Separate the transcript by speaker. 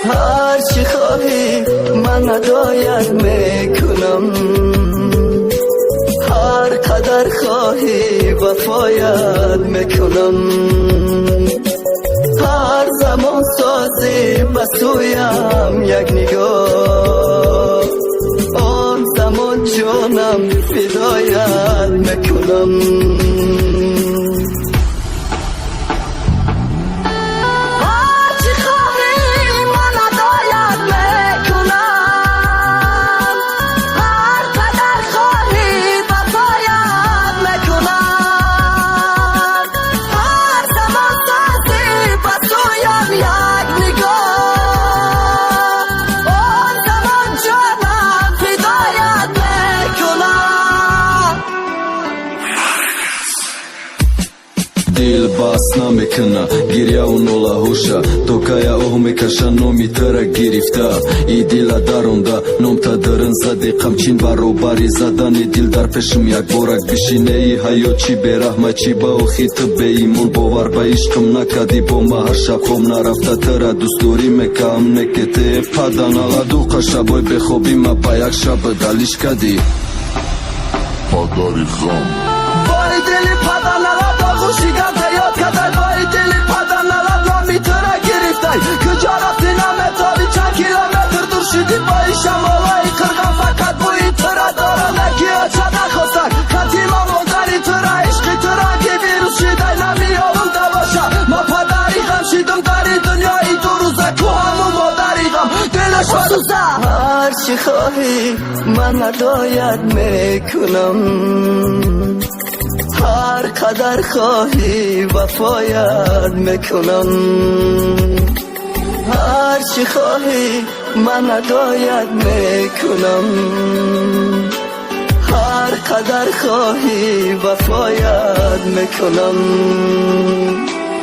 Speaker 1: هر چی خواهی من هدایت میکنم، هر قدر خواهی وفایت میکنم. هر زمان سازی بسویم یک نگاه، آن زمان جانم فدایت میکنم.
Speaker 2: دل باس نمیکنه گریه و نولا هوشا توکایا اوه میکشه نومی تره گرفته ای دل درونده نوم تا درن زده قمچین برابری زدن دل در پیشم یک بارک بشینه ای حیات چی برحمه چی با او خیط به ایمون باور به عشقم نکدی با ما هر شب خوم نرفته تره دوست داری میکم نکته پدن الا دو قشه بای بخوابی ما پا یک شب دلیش کدی
Speaker 3: پاداری خام
Speaker 1: بای دلی پدن الا دو خوشیگم دیاد کدای بای دلی پدن الا دو میتره گرفته کجا رفتی نمیتابی چند کیلومتر دور شدی بای شمالای قرغم فقط بوی تره داره نکی اچه نخواستن قدیما مادری تره عشقی تره که ویروس شده نمیارم دوشه ما پدری غم شیدم داری دنیایی دو روزه که همون مادری غم دلش بسوزه. هر چی خواهی من هدایت میکنم، هر قدر خواهی وفایت میکنم. هر چی خواهی من هدایت میکنم، هر قدر خواهی وفایت میکنم.